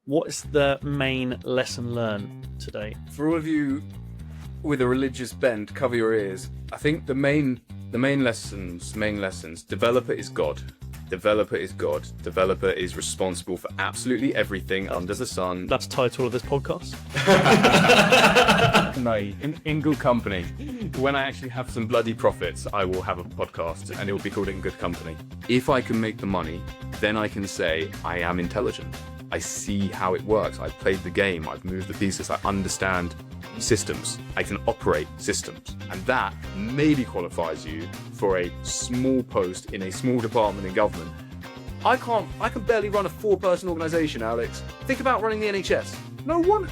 What is the main lesson learned today? For all of you with a religious bent, cover your ears. I think the main lessons, developer is God. Developer is God. Developer is responsible for absolutely everything under the sun. That's the title of this podcast. No, in good company. When I actually have some bloody profits, I will have a podcast and it will be called In Good Company. If I can make the money, then I can say I am intelligent. I see how it works. I've played the game. I've moved the pieces. I understand systems. I can operate systems. And that maybe qualifies you for a small post in a small department in government. I can barely run a 4-person organization, Alex. Think about running the NHS. No one.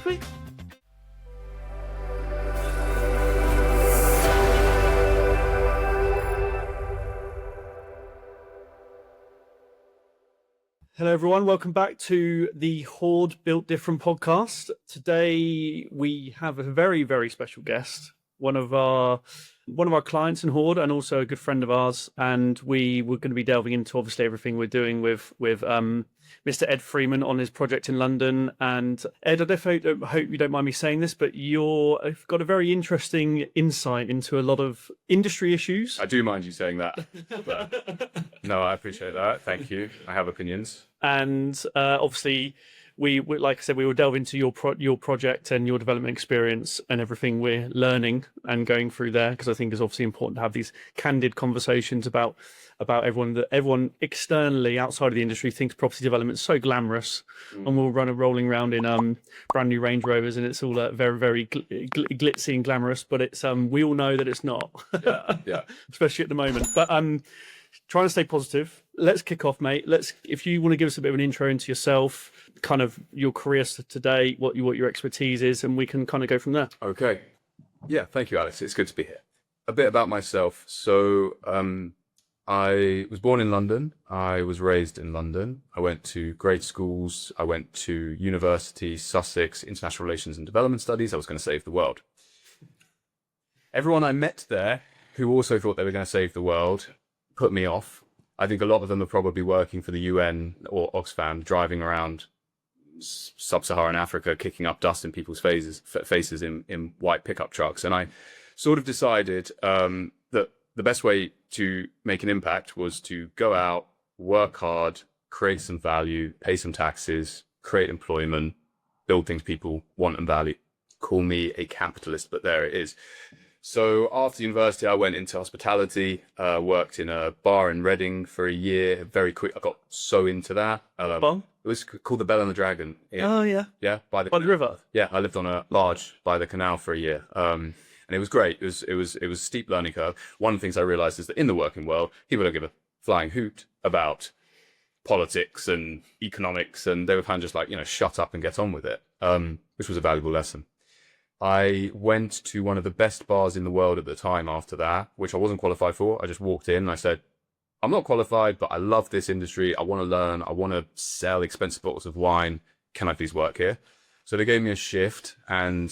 Hello, everyone. Welcome back to the HORDE Built Different podcast. Today, we have a very, very special guest, one of our clients in HORDE and also a good friend of ours. And we're going to be delving into obviously everything we're doing with Mr. Ed Freeman on his project in London. And Ed, I hope you don't mind me saying this, but you've got a very interesting insight into a lot of industry issues. I do mind you saying that. But no, I appreciate that. Thank you. I have opinions. And obviously, we like I said, we will delve into your project and your development experience and everything we're learning and going through there, because I think it's obviously important to have these candid conversations about everyone externally outside of the industry thinks property development is so glamorous, and we'll run a rolling around in brand new Range Rovers, and it's all very, very glitzy and glamorous. But it's we all know that it's not, yeah. Especially at the moment. But trying to stay positive. Let's kick off, mate. If you want to give us a bit of an intro into yourself, kind of your career today, what your expertise is, and we can kind of go from there. Okay. Yeah, thank you, Alex. It's good to be here. A bit about myself. So I was born in London. I was raised in London. I went to grade schools. I went to university, Sussex, International Relations and Development Studies. I was going to save the world. Everyone I met there who also thought they were going to save the world put me off. I think a lot of them are probably working for the UN or Oxfam, driving around sub-Saharan Africa, kicking up dust in people's faces in white pickup trucks. And I sort of decided that the best way to make an impact was to go out, work hard, create some value, pay some taxes, create employment, build things people want and value. Call me a capitalist, but there it is. So after university, I went into hospitality, worked in a bar in Reading for a year. Very quick, I got so into that. Bar? It was called the Bell and the Dragon. Oh, yeah. Yeah, by the river. Yeah, I lived on a large by the canal for a year. And it was great. It was a steep learning curve. One of the things I realized is that in the working world, people don't give a flying hoot about politics and economics, and they were kind of just like, shut up and get on with it, which was a valuable lesson. I went to one of the best bars in the world at the time after that, which I wasn't qualified for. I just walked in and I said, I'm not qualified, but I love this industry. I want to learn. I want to sell expensive bottles of wine. Can I please work here? So they gave me a shift, and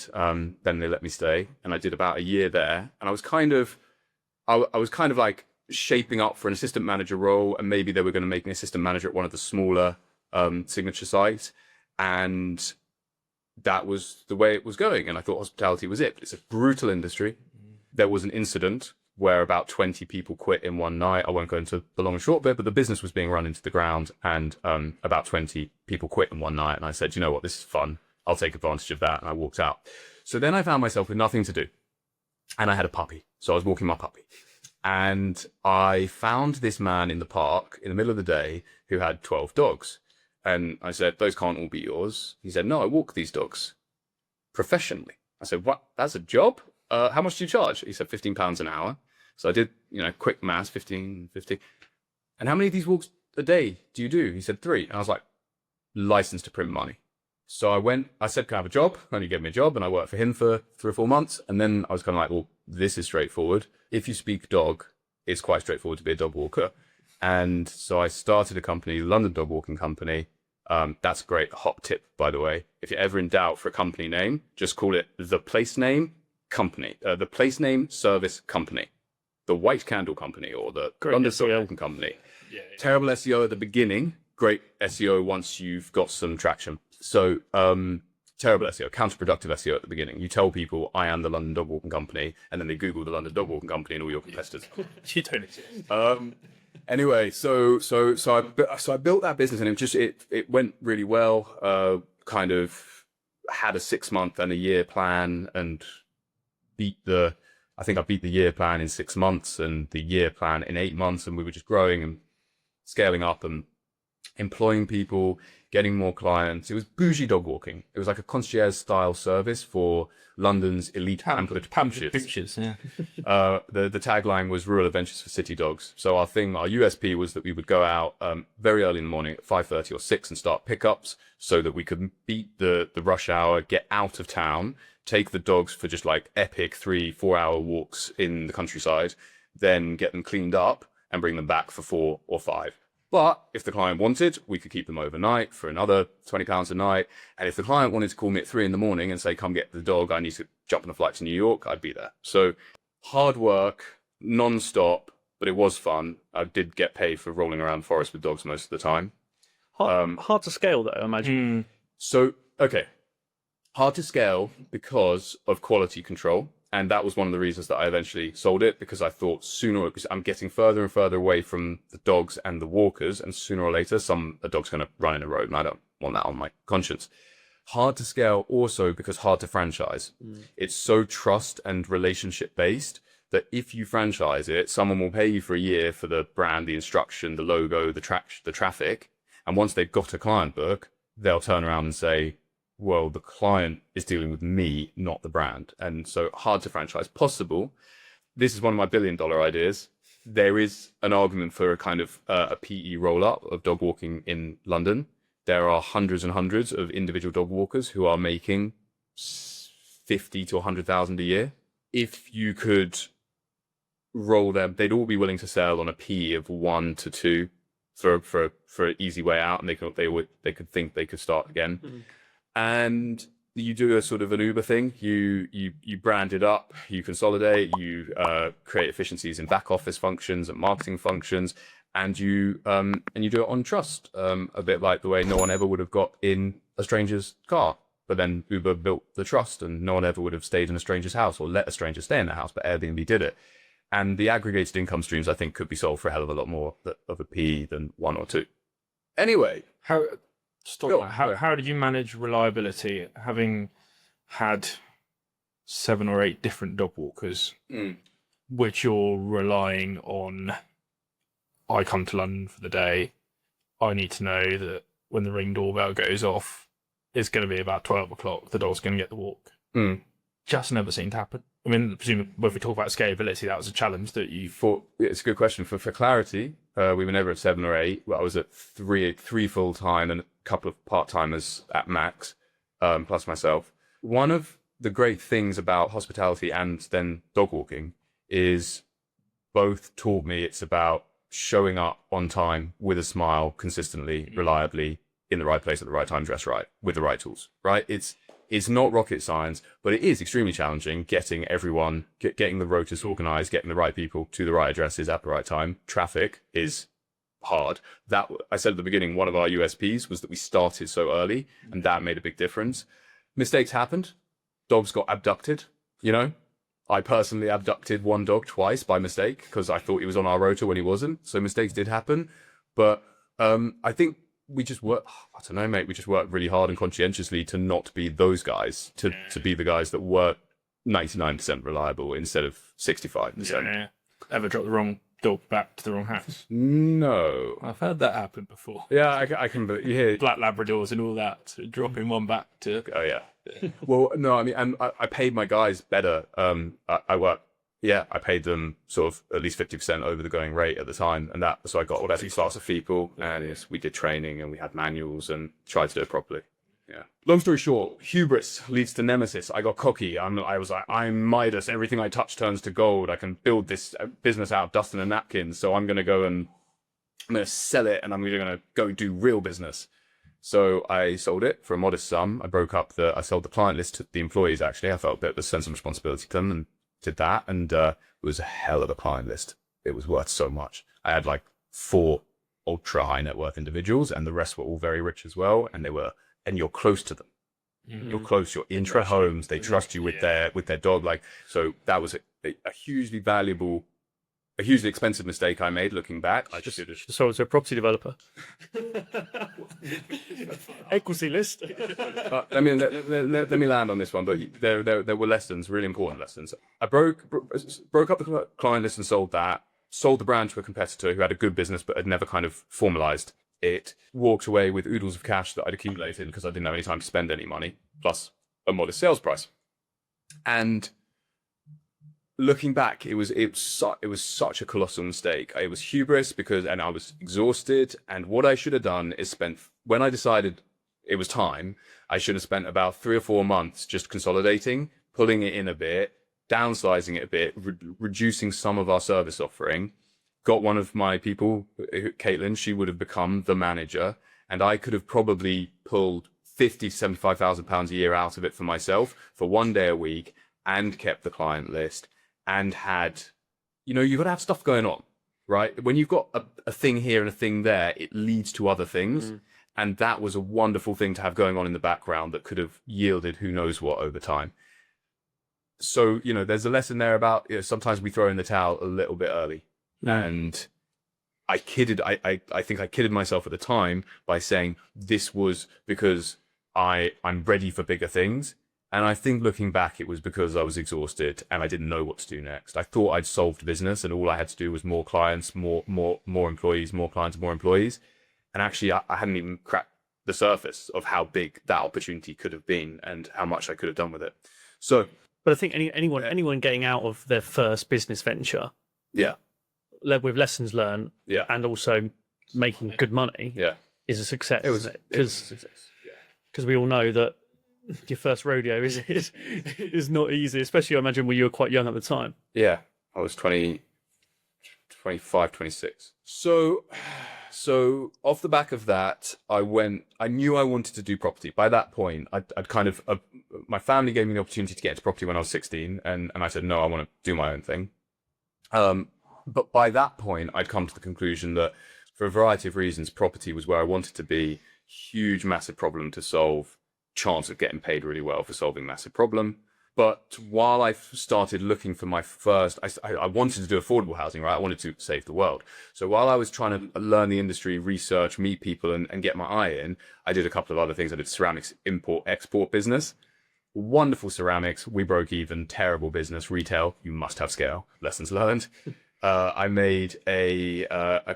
then they let me stay. And I did about a year there. And I was kind of like shaping up for an assistant manager role. And maybe they were going to make me assistant manager at one of the smaller signature sites. And that was the way it was going. And I thought hospitality was it. But it's a brutal industry. There was an incident where about 20 people quit in one night. I won't go into the long and short bit, but the business was being run into the ground, and about 20 people quit in one night. And I said, you know what, this is fun. I'll take advantage of that. And I walked out. So then I found myself with nothing to do. And I had a puppy. So I was walking my puppy. And I found this man in the park in the middle of the day who had 12 dogs. And I said, those can't all be yours. He said, no, I walk these dogs professionally. I said, what? That's a job? How much do you charge? He said, £15 an hour. So I did, quick maths, 50. And how many of these walks a day do you do? He said, 3. And I was like, licensed to print money. So I said, can I have a job? And he gave me a job, and I worked for him for 3 or 4 months. And then I was kind of like, well, this is straightforward. If you speak dog, it's quite straightforward to be a dog walker. And so I started a company, London Dog Walking Company. That's a great hot tip, by the way. If you're ever in doubt for a company name, just call it the Place Name Company, the Place Name Service Company, the White Candle Company, or the London Dog Walking Company. Yeah. Terrible SEO at the beginning, great SEO once you've got some traction. So, terrible SEO, counterproductive SEO at the beginning. You tell people I am the London Dog Walking Company, and then they Google the London Dog Walking Company and all your competitors. You don't exist. Anyway, so I built that business, and it went really well. Kind of had a 6-month and a year plan, and I think I beat the year plan in 6 months and the year plan in 8 months, and we were just growing and scaling up and employing people, getting more clients. It was bougie dog walking. It was like a concierge style service for London's elite pampered pictures. Yeah. The tagline was rural adventures for city dogs. So our USP was that we would go out very early in the morning at 5:30 or 6 and start pickups so that we could beat the rush hour, get out of town, take the dogs for just like epic 3-4 hour walks in the countryside, then get them cleaned up and bring them back for 4 or 5. But if the client wanted, we could keep them overnight for another £20 a night. And if the client wanted to call me at 3 a.m. and say, come get the dog, I need to jump on a flight to New York, I'd be there. So hard work, non-stop, but it was fun. I did get paid for rolling around the forest with dogs most of the time. Hard to scale, though, I imagine. So, okay. Hard to scale because of quality control. And that was one of the reasons that I eventually sold it, because I thought because I'm getting further and further away from the dogs and the walkers, and sooner or later, a dog's going to run in a road, and I don't want that on my conscience. Hard to scale also because hard to franchise. It's so trust and relationship based that if you franchise it, someone will pay you for a year for the brand, the instruction, the logo, the traffic. And once they've got a client book, they'll turn around and say, well, the client is dealing with me, not the brand. And so hard to franchise. Possible. This is one of my $1 billion ideas. There is an argument for a kind of a PE roll-up of dog walking in London. There are hundreds and hundreds of individual dog walkers who are making 50 to 100,000 a year. If you could roll them, they'd all be willing to sell on a PE of 1 to 2 for an easy way out, and they could think they could start again. Mm-hmm. And you do a sort of an Uber thing. You brand it up, you consolidate, you create efficiencies in back office functions and marketing functions, and you do it on trust, a bit like the way no one ever would have got in a stranger's car. But then Uber built the trust, and no one ever would have stayed in a stranger's house or let a stranger stay in their house, but Airbnb did it. And the aggregated income streams, I think, could be sold for a hell of a lot more of a PE than 1 or 2. Anyway. How did you manage reliability, having had 7 or 8 different dog walkers, which you're relying on? I come to London for the day. I need to know that when the Ring doorbell goes off, it's going to be about 12 o'clock. The dog's going to get the walk. Just never seemed to happen. I mean, presumably, when we talk about scalability, that was a challenge that you thought. Yeah, it's a good question. For clarity, we were never at 7 or 8. Well, I was at three full time and a couple of part timers at max, plus myself. One of the great things about hospitality and then dog walking is both taught me it's about showing up on time with a smile, consistently, reliably, in the right place at the right time, dressed right, with the right tools. Right? It's not rocket science, but it is extremely challenging getting everyone, getting the rotas organized, getting the right people to the right addresses at the right time. Traffic is hard. That, I said at the beginning, one of our USPs was that we started so early, and that made a big difference. Mistakes happened. Dogs got abducted, you know. I personally abducted one dog twice by mistake because I thought he was on our rota when he wasn't. So mistakes did happen. But I think we just work, I don't know, mate, we just worked really hard and conscientiously to not be those guys, to be the guys that were 99% reliable instead of 65%. Yeah. Ever drop the wrong dog back to the wrong house? No. I've heard that happen before. Yeah, I can, but you hear... Black Labradors and all that, so dropping one back to... Oh, yeah. Well, no, I mean, and I paid my guys better. I paid them sort of at least 50% over the going rate at the time, and so I got all that class of people, and yes, we did training and we had manuals and tried to do it properly. Yeah. Long story short, hubris leads to nemesis. I got cocky. I was like, I'm Midas. Everything I touch turns to gold. I can build this business out of dust and a napkin. So I'm going to sell it, and I'm going to go do real business. So I sold it for a modest sum. I sold the client list to the employees, actually. I felt a bit of a sense of responsibility to them and did that. And it was a hell of a client list. It was worth so much. I had like 4 ultra high net worth individuals, and the rest were all very rich as well. And they were and you're close to them. You're close. You're in their homes. They trust you with their dog. Like, so that was a hugely valuable, a hugely expensive mistake I made looking back. I should have sold to a property developer. Equity list. let me land on this one. But there were lessons, really important lessons. I broke up the client list and sold that. Sold the brand to a competitor who had a good business but had never kind of formalized it. Walked away with oodles of cash that I'd accumulated because I didn't have any time to spend any money, plus a modest sales price. And looking back, it was such a colossal mistake. It was hubris and I was exhausted. And what I should have done is when I decided it was time, I should have spent about 3 or 4 months just consolidating, pulling it in a bit, downsizing it a bit, reducing some of our service offering. Got one of my people, Caitlin, she would have become the manager, and I could have probably pulled £50,000 to £75,000 a year out of it for myself for 1 day a week, and kept the client list, and had, you've got to have stuff going on, right? When you've got a thing here and a thing there, it leads to other things. And that was a wonderful thing to have going on in the background that could have yielded who knows what over time. So, there's a lesson there about, sometimes we throw in the towel a little bit early. And I think I kidded myself at the time by saying this was because I'm ready for bigger things. And I think looking back, it was because I was exhausted and I didn't know what to do next. I thought I'd solved the business and all I had to do was more clients, more employees, more clients, more employees. And actually, I hadn't even cracked the surface of how big that opportunity could have been and how much I could have done with it. So, but I think anyone getting out of their first business venture, with lessons learned, and also making good money, is a success. It was because we all know that your first rodeo is not easy, especially I imagine when you were quite young at the time. Yeah, I was 25, 26. So off the back of that, I knew I wanted to do property. By that point, I'd kind of, my family gave me the opportunity to get into property when I was 16, and I said, no, I want to do my own thing. But by that point, I'd come to the conclusion that for a variety of reasons, property was where I wanted to be. Huge, massive problem to solve. Chance of getting paid really well for solving massive problem. But while I started looking for my first, I wanted to do affordable housing, right? I wanted to save the world. So while I was trying to learn the industry, research, meet people, and get my eye in, I did a couple of other things. I did ceramics import-export business. Wonderful ceramics. We broke even. Terrible business. Retail. You must have scale. Lessons learned. I made a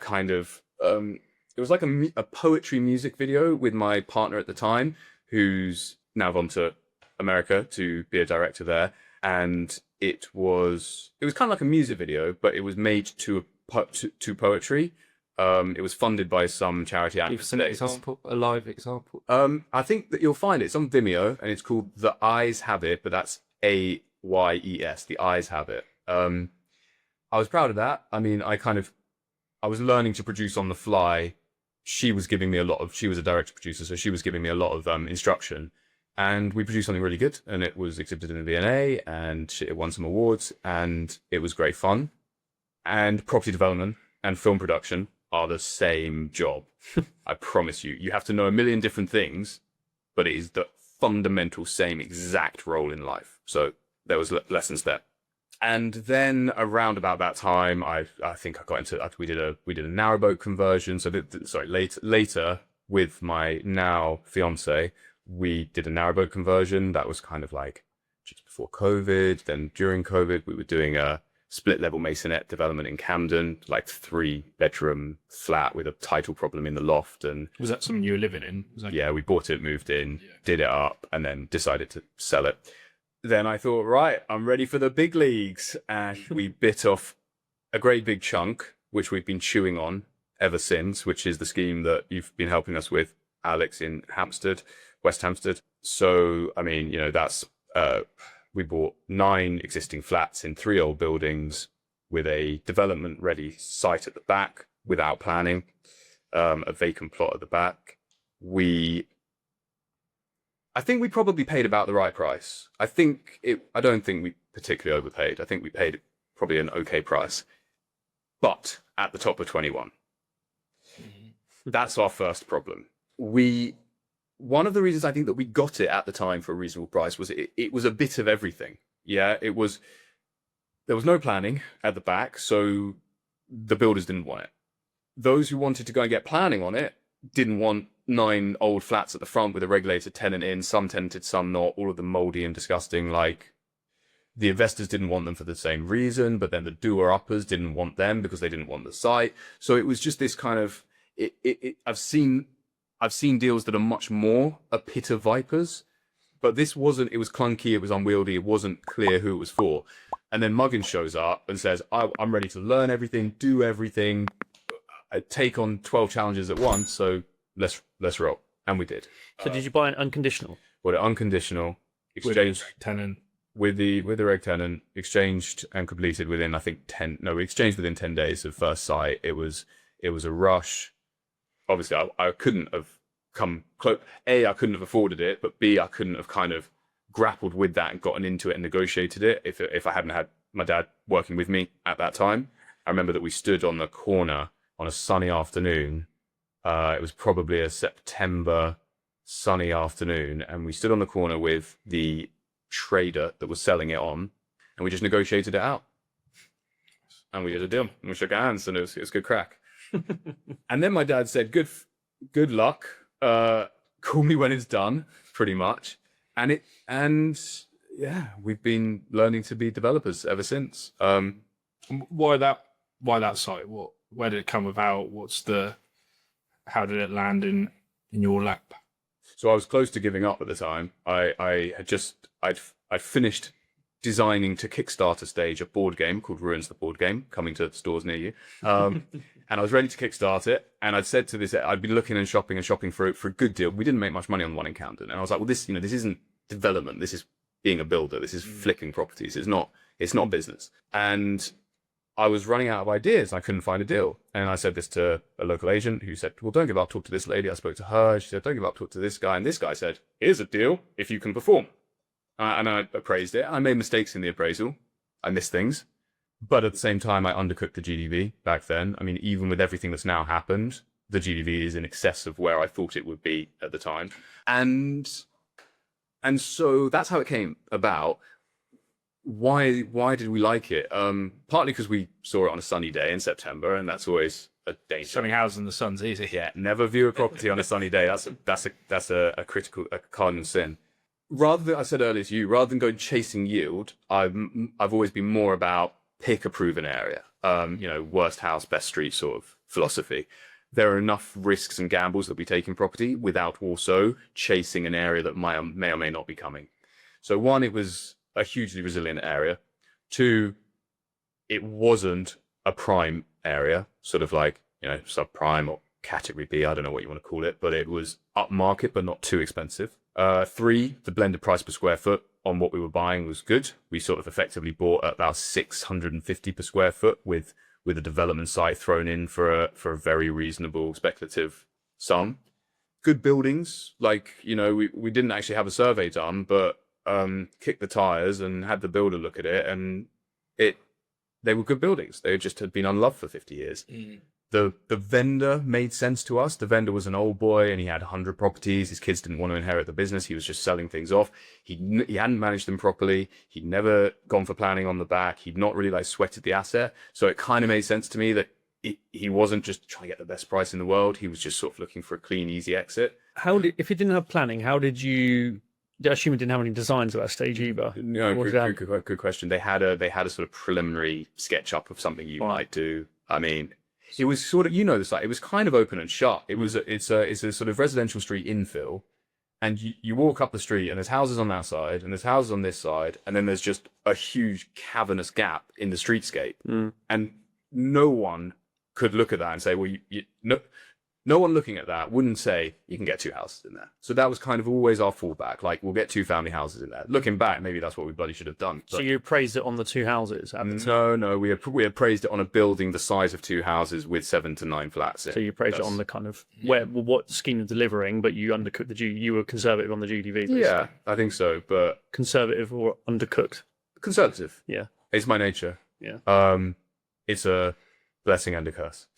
kind of, it was like a poetry music video with my partner at the time, who's now gone to America to be a director there. And it was kind of like a music video, but it was made to poetry. It was funded by some charity. Give us an example, a live example. I think that you'll find it. It's on Vimeo, and it's called The Eyes Have It, but that's AYES. The Eyes Have It. I was proud of that. I mean, I was learning to produce on the fly. She was giving me she was a director producer, so she was giving me a lot of instruction. And we produced something really good, and it was exhibited in the V&A, and it won some awards, and it was great fun. And property development and film production are the same job. I promise you. You have to know a million different things, but it is the fundamental same exact role in life. So there was lessons there. And then around about that time, I think I got into, we did a narrowboat conversion. So later with my now fiance, we did a narrowboat conversion. That was kind of like just before COVID. Then during COVID, we were doing a split level masonette development in Camden, like 3-bedroom flat with a title problem in the loft. And was that something you were living in? Yeah, we bought it, moved in, did it up, and then decided to sell it. Then I thought, right, I'm ready for the big leagues. And we bit off a great big chunk, which we've been chewing on ever since, which is the scheme that you've been helping us with, Alex, in Hampstead, West Hampstead. So, I mean, that's, we bought 9 existing flats in 3 old buildings with a development ready site at the back without planning, a vacant plot at the back. I think we probably paid about the right price. I don't think we particularly overpaid. I think we paid probably an okay price, but at the top of 21. That's our first problem. We one of the reasons I think that we got it at the time for a reasonable price was it was a bit of everything. Yeah, there was no planning at the back, so the builders didn't want it. Those who wanted to go and get planning on it didn't want 9 old flats at the front with a regulated tenant in, some tenanted, some not, all of them moldy and disgusting. Like, the investors didn't want them for the same reason, but then the doer-uppers didn't want them because they didn't want the site. So it was just this kind of, I've seen deals that are much more a pit of vipers, but this wasn't. It was clunky, it was unwieldy, it wasn't clear who it was for. And then Muggins shows up and says, I'm ready to learn everything, do everything, take on 12 challenges at once, so let's roll. And we did. So did you buy an unconditional? Bought it unconditional, exchanged tenant. with the reg tenant, exchanged and completed within, I think, we exchanged within 10 days of first sight. It was a rush. Obviously, I couldn't have come close. A, I couldn't have afforded it, but B, I couldn't have kind of grappled with that and gotten into it and negotiated it if I hadn't had my dad working with me at that time. I remember that we stood on the corner on a sunny afternoon. It was probably a September sunny afternoon, and we stood on the corner with the trader that was selling it on, and we just negotiated it out. And we did a deal, and we shook hands, and it was good crack. And then my dad said, good luck. Call me when it's done, pretty much. And yeah, we've been learning to be developers ever since. Why that site? Where did it come about? How did it land in your lap? So I was close to giving up at the time. I'd finished designing to Kickstarter stage a board game called Ruins, the board game, coming to stores near you. And I was ready to kickstart it. And I'd said to this, I'd been looking and shopping for a good deal. We didn't make much money on the one in Camden. And I was like, well, this isn't development. This is being a builder. This is flicking properties. It's not business. And I was running out of ideas. I couldn't find a deal. And I said this to a local agent who said, well, don't give up, talk to this lady. I spoke to her. She said, don't give up, talk to this guy. And this guy said, here's a deal if you can perform. And I appraised it. I made mistakes in the appraisal. I missed things. But at the same time, I undercooked the GDV back then. I mean, even with everything that's now happened, the GDV is in excess of where I thought it would be at the time. And so that's how it came about. Why did we like it? Partly because we saw it on a sunny day in September, and that's always a danger. Sunny house in the sun's easy. Yeah, never view a property on a sunny day. That's a cardinal sin. Rather than, I said earlier to you, rather than going chasing yield, I've always been more about pick a proven area. Worst house, best street sort of philosophy. There are enough risks and gambles that we take in property without also chasing an area that may or may not be coming. So one, it was a hugely resilient area. 2, it wasn't a prime area, sort of like, subprime or category B, I don't know what you want to call it, but it was upmarket, but not too expensive. 3, the blended price per square foot on what we were buying was good. We sort of effectively bought at about 650 per square foot with a development site thrown in for a very reasonable speculative sum. Good buildings, like, we didn't actually have a survey done, but kicked the tires and had the builder look at it, and they were good buildings. They just had been unloved for 50 years. The vendor made sense to us. The vendor was an old boy, and he had 100 properties. His kids didn't want to inherit the business. He was just selling things off. He hadn't managed them properly. He'd never gone for planning on the back. He'd not really sweated the asset. So it kind of made sense to me that he wasn't just trying to get the best price in the world. He was just sort of looking for a clean, easy exit. If it didn't have planning, how did you? I assume it didn't have any designs at that stage either. No, good question. They had a sort of preliminary sketch up of something you might do. I mean, it was sort of, the site. It was kind of open and shut. It's a sort of residential street infill, and you walk up the street and there's houses on that side and there's houses on this side, and then there's just a huge cavernous gap in the streetscape, and no one could look at that and say, well, no one looking at that wouldn't say you can get 2 houses in there. So that was kind of always our fallback. Like, we'll get 2 family houses in there. Looking back, maybe that's what we bloody should have done. So you appraised it on the 2 houses? At the time? No, we appraised it on a building the size of 2 houses with 7 to 9 flats in. So you appraised it on the kind of what scheme of delivering, but you undercooked you were conservative on the GDV. Basically. Yeah, I think so. But conservative or undercooked? Conservative. Yeah, it's my nature. Yeah. It's a blessing and a curse.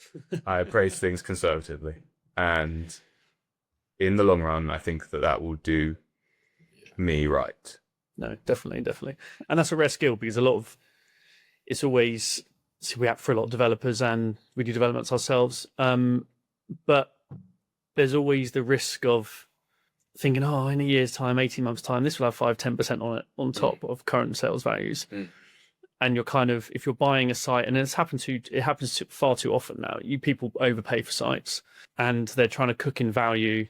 I appraise things conservatively, and in the long run, I think that will do me right. No, definitely. And that's a rare skill, because it's always, see, we act for a lot of developers and we do developments ourselves. But there's always the risk of thinking, oh, in a year's time, 18 months time, this will have 5-10% on it on top of current sales values. And you're kind of, if you're buying a site, and it happens far too often now, people overpay for sites and they're trying to cook in value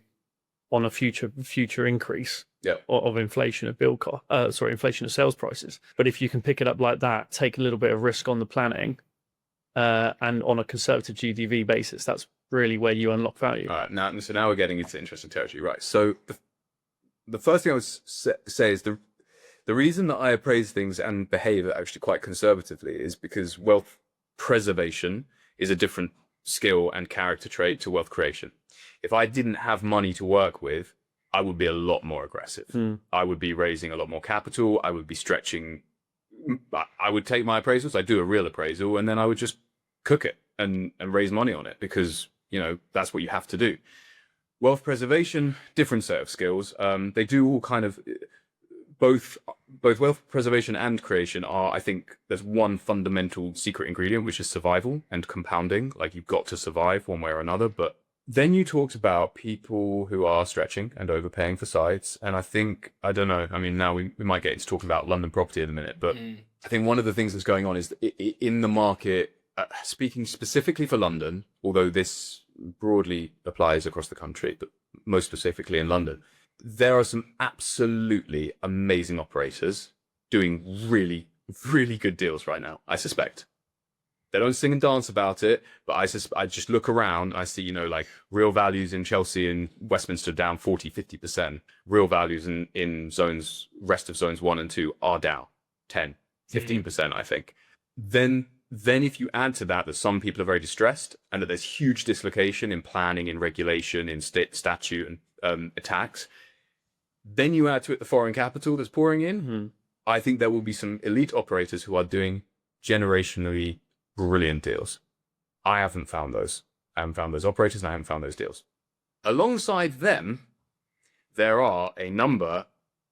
on a future increase of inflation of inflation of sales prices. But if you can pick it up like that, take a little bit of risk on the planning, and on a conservative GDV basis, that's really where you unlock value. All right, now we're getting into interesting territory, right? So the first thing I would say is the reason that I appraise things and behave actually quite conservatively is because wealth preservation is a different skill and character trait to wealth creation. If I didn't have money to work with, I would be a lot more aggressive. I would be raising a lot more capital. I would be stretching. I would take my appraisals. I'd do a real appraisal, and then I would just cook it and raise money on it, because, that's what you have to do. Wealth preservation, different set of skills. They do all kind of, both wealth preservation and creation are, I think, there's one fundamental secret ingredient, which is survival and compounding. Like, you've got to survive one way or another. But then you talked about people who are stretching and overpaying for sites. And I think, I don't know, I mean, now we might get into talking about London property in a minute, but I think one of the things that's going on is in the market, speaking specifically for London, although this broadly applies across the country, but most specifically in London, there are some absolutely amazing operators doing really, really good deals right now, I suspect. They don't sing and dance about it, but I just look around, I see, like, real values in Chelsea and Westminster down 40-50%. Real values in rest of zones 1 and 2 are down 10-15%, I think. Then if you add to that some people are very distressed, and that there's huge dislocation in planning, in regulation, in statute and tax, then you add to it the foreign capital that's pouring in. I think there will be some elite operators who are doing generationally brilliant deals. I haven't found those. I haven't found those operators, and I haven't found those deals. Alongside them, there are a number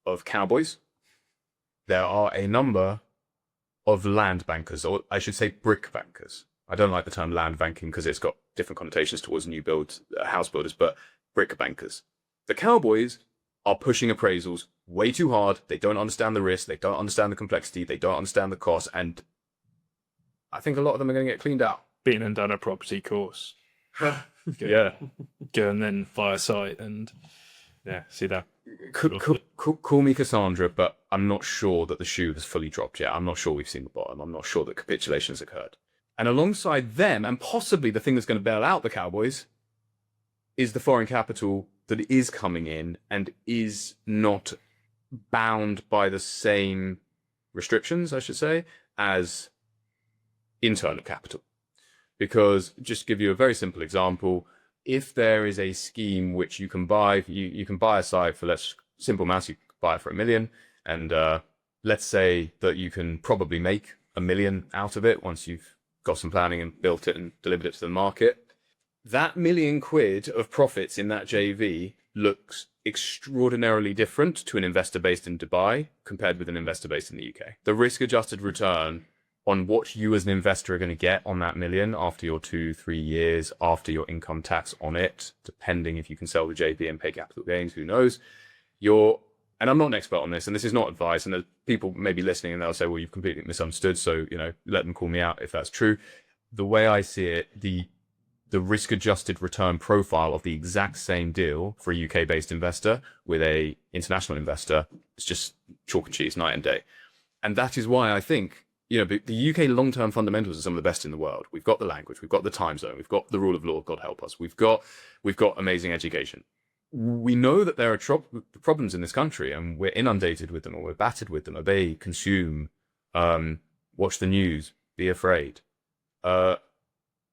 of cowboys. There are a number of land bankers, or I should say brick bankers. I don't like the term land banking because it's got different connotations towards new build house builders, but brick bankers. The cowboys are pushing appraisals way too hard. They don't understand the risk. They don't understand the complexity. They don't understand the cost. And I think a lot of them are going to get cleaned out. Been and done a property course. Yeah. Go and then buy a site and see that. Call me Cassandra, but I'm not sure that the shoe has fully dropped yet. I'm not sure we've seen the bottom. I'm not sure that capitulation has occurred. And alongside them, and possibly the thing that's going to bail out the cowboys, is the foreign capital that is coming in and is not bound by the same restrictions, I should say, as internal capital. Because, just to give you a very simple example, if there is a scheme which you can buy, you can buy a site for, simple maths, you buy it for $1 million, and let's say that you can probably make $1 million out of it once you've got some planning and built it and delivered it to the market. That £1 million of profits in that JV looks extraordinarily different to an investor based in Dubai compared with an investor based in the UK. The risk-adjusted return on what you as an investor are going to get on that $1 million after your 2-3 years, after your income tax on it, depending if you can sell the JV and pay capital gains, who knows. And I'm not an expert on this, and this is not advice, and there's people maybe listening and they'll say, well, you've completely misunderstood, so, let them call me out if that's true. The way I see it, the risk-adjusted return profile of the exact same deal for a UK-based investor with a international investor is just chalk and cheese, night and day. And that is why I think, the UK long-term fundamentals are some of the best in the world. We've got the language, we've got the time zone, we've got the rule of law, God help us. We've got amazing education. We know that there are problems in this country, and we're inundated with them, or we're battered with them. Obey, consume, watch the news, be afraid. But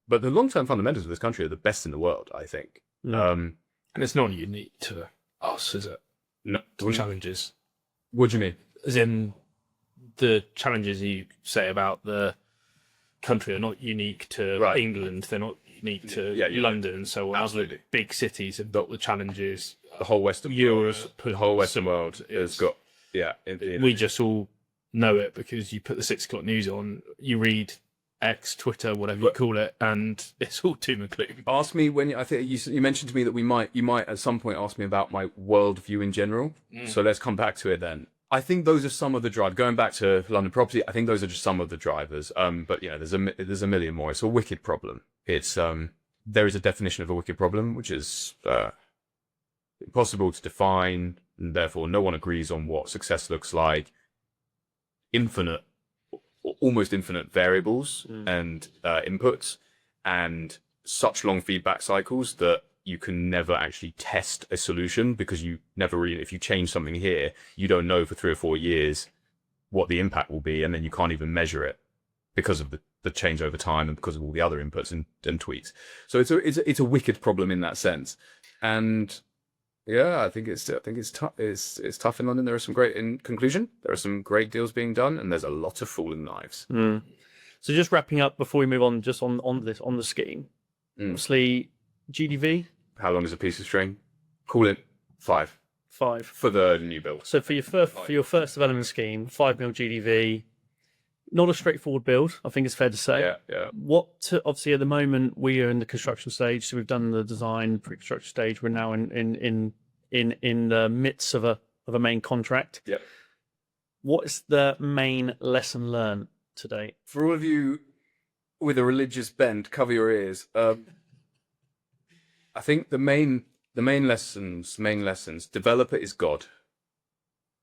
the long-term fundamentals of this country are the best in the world, I think. And it's not unique to us, is it? No. The challenges. What do you mean? As in, the challenges you say about the country are not unique to England. They're not unique to Yeah, London. So other absolutely. big cities have got the challenges. The whole Western Europe, the whole Western world has got we just all know it because you put the 6 o'clock news on, you read X, Twitter, whatever you call it, and it's all doom and gloom. Ask me when I think you mentioned to me that you might at some point ask me about my worldview in general. So let's come back to it then. I think those are some of the drivers. Going back to London property, I think those are just some of the drivers. But there's a million more. It's a wicked problem. It's there is a definition of a wicked problem, which is impossible to define, and therefore no one agrees on what success looks like. Almost infinite variables and inputs, and such long feedback cycles that you can never actually test a solution, because you never really, if you change something here, you don't know for 3 or 4 years what the impact will be, and then you can't even measure it because of the change over time and because of all the other inputs and tweaks. So it's a wicked problem in that sense. And yeah, I think it's tough. It's tough in London. There are some great, in conclusion, there are some great deals being done, and there's a lot of falling knives. So just wrapping up before we move on, just on the scheme. Obviously, GDV. How long is a piece of string? Call it 5 for the new build. So for your first development scheme, 5 mil GDV. Not a straightforward build, I think it's fair to say. Yeah. Obviously, at the moment, we are in the construction stage, so we've done the design, pre-construction stage. We're now in the midst of a main contract. Yep. What is the main lesson learned today? For all of you with a religious bent, cover your ears. I think the main lessons. Developer is God.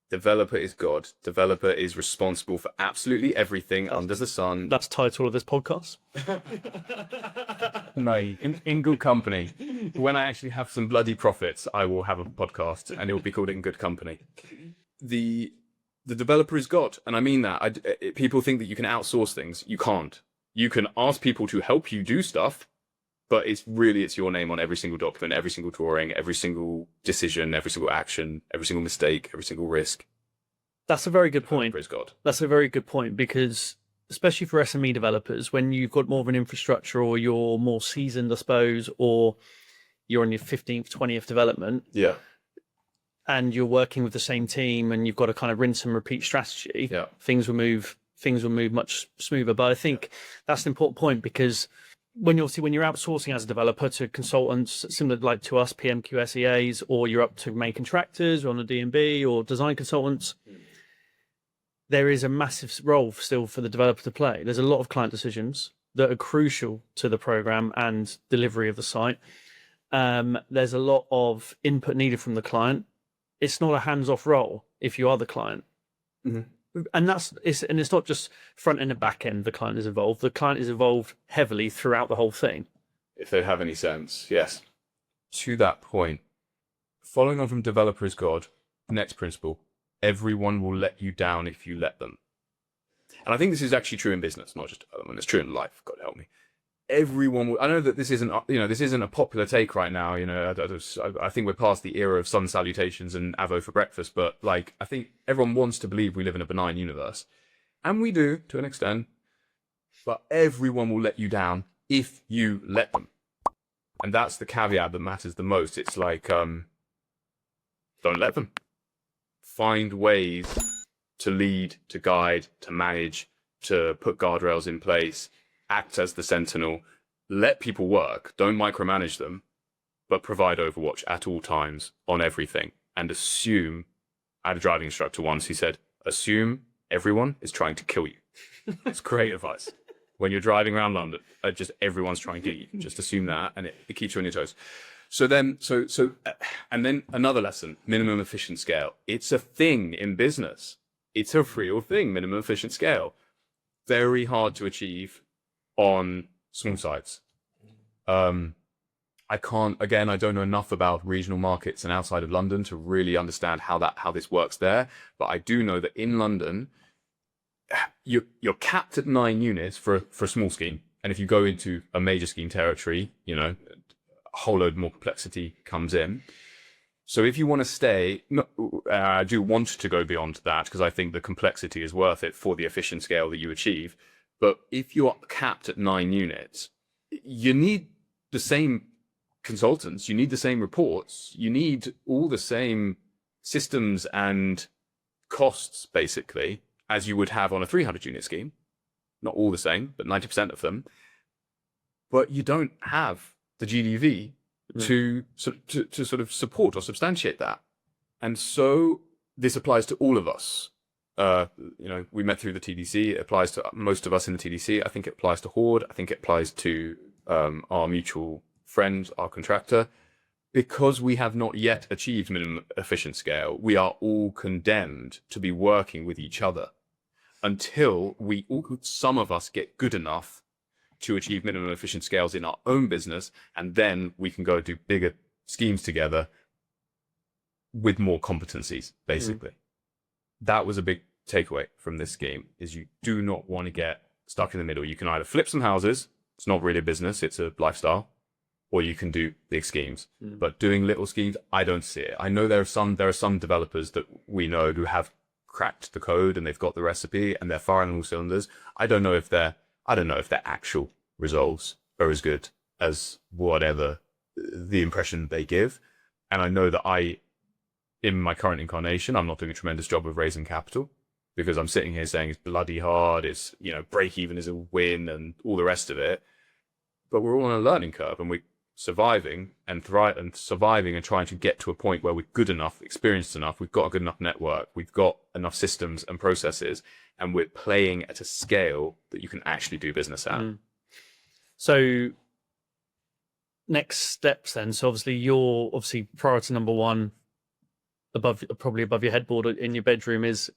Developer is God. Developer is responsible for absolutely everything under the sun. That's the title of this podcast. No, in good company. When I actually have some bloody profits, I will have a podcast, and it will be called In Good Company. The developer is God, and I mean that. People think that you can outsource things. You can't. You can ask people to help you do stuff, but it's your name on every single document, every single drawing, every single decision, every single action, every single mistake, every single risk. That's a very good point. Praise God. That's a very good point, because especially for SME developers, when you've got more of an infrastructure, or you're more seasoned, I suppose, or you're on your 15th, 20th development, and you're working with the same team, and you've got a kind of rinse and repeat strategy, things will move much smoother. But I think that's an important point, because when you're outsourcing as a developer to consultants, similar like to us, PMQS EAs, or you're up to main contractors, or on the D&B, or design consultants, there is a massive role still for the developer to play. There's a lot of client decisions that are crucial to the program and delivery of the site. There's a lot of input needed from the client. It's not a hands-off role if you are the client. And it's not just front end and back end the client is involved. The client is involved heavily throughout the whole thing. If they have any sense, yes. To that point, following on from developer is God, next principle, everyone will let you down if you let them. And I think this is actually true in business, not just development. It's true in life, God help me. Everyone will, I know that this isn't a popular take right now. I think we're past the era of sun salutations and avo for breakfast, but like, I think everyone wants to believe we live in a benign universe, and we do to an extent, but everyone will let you down if you let them. And that's the caveat that matters the most. It's like, don't let them. Find ways to lead, to guide, to manage, to put guardrails in place, act as the sentinel, let people work, don't micromanage them, but provide overwatch at all times on everything. And assume, I had a driving instructor once, he said, assume everyone is trying to kill you. It's great advice. When you're driving around London, just everyone's trying to kill you. Just assume that, and it keeps you on your toes. And then another lesson, minimum efficient scale. It's a thing in business. It's a real thing, minimum efficient scale. Very hard to achieve on small sites. I don't know enough about regional markets and outside of London to really understand how this works there. But I do know that in London, you're capped at 9 units for a small scheme. And if you go into a major scheme territory, a whole load more complexity comes in. So if you want to stay, I do want to go beyond that, because I think the complexity is worth it for the efficient scale that you achieve. But if you are capped at 9 units, you need the same consultants, you need the same reports, you need all the same systems and costs, basically, as you would have on a 300-unit scheme. Not all the same, but 90% of them. But you don't have the GDV to sort of support or substantiate that. And so this applies to all of us. We met through the TDC. It applies to most of us in the TDC. I think it applies to HORDE. I think it applies to our mutual friend, our contractor. Because we have not yet achieved minimum efficient scale, we are all condemned to be working with each other until some of us get good enough to achieve minimum efficient scales in our own business, and then we can go do bigger schemes together with more competencies, basically. That was a big takeaway from this scheme, is you do not want to get stuck in the middle. You can either flip some houses, it's not really a business, it's a lifestyle, or you can do big schemes. But doing little schemes, I don't see it. I know there are some developers that we know who have cracked the code and they've got the recipe and they're firing on all cylinders. I don't know if their actual results are as good as whatever the impression they give. And I know that in my current incarnation, I'm not doing a tremendous job of raising capital, because I'm sitting here saying it's bloody hard, it's, break even is a win and all the rest of it. But we're all on a learning curve, and we're surviving and trying to get to a point where we're good enough, experienced enough, we've got a good enough network, we've got enough systems and processes, and we're playing at a scale that you can actually do business at. So next steps then. So obviously you're priority number one, probably above your headboard in your bedroom, is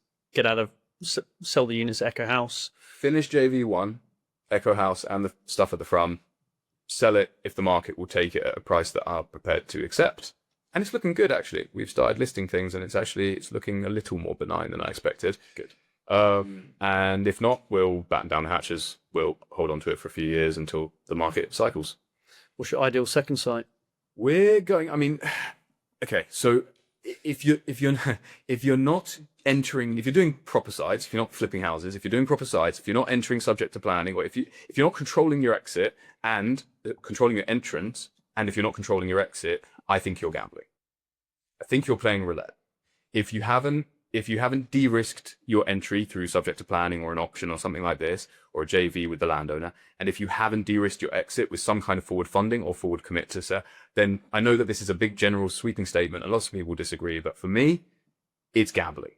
sell the units at Echo House. Finish JV1, Echo House, and the stuff at the front. Sell it if the market will take it at a price that I'm prepared to accept. And it's looking good, actually. We've started listing things, and it's looking a little more benign than I expected. Good. And if not, we'll batten down the hatches. We'll hold on to it for a few years until the market cycles. What's your ideal second site? We're going, okay, so if you're not entering, if you're doing proper sites, if you're not flipping houses, if you're doing proper sites, if you're not entering subject to planning, or if you're not controlling your exit and controlling your entrance, and if you're not controlling your exit, I think you're gambling. I think you're playing roulette. If you haven't de-risked your entry through subject to planning or an option or something like this, or a JV with the landowner, and if you haven't de-risked your exit with some kind of forward funding or forward commit to sell, then I know that this is a big general sweeping statement, and lots of people will disagree, but for me, it's gambling.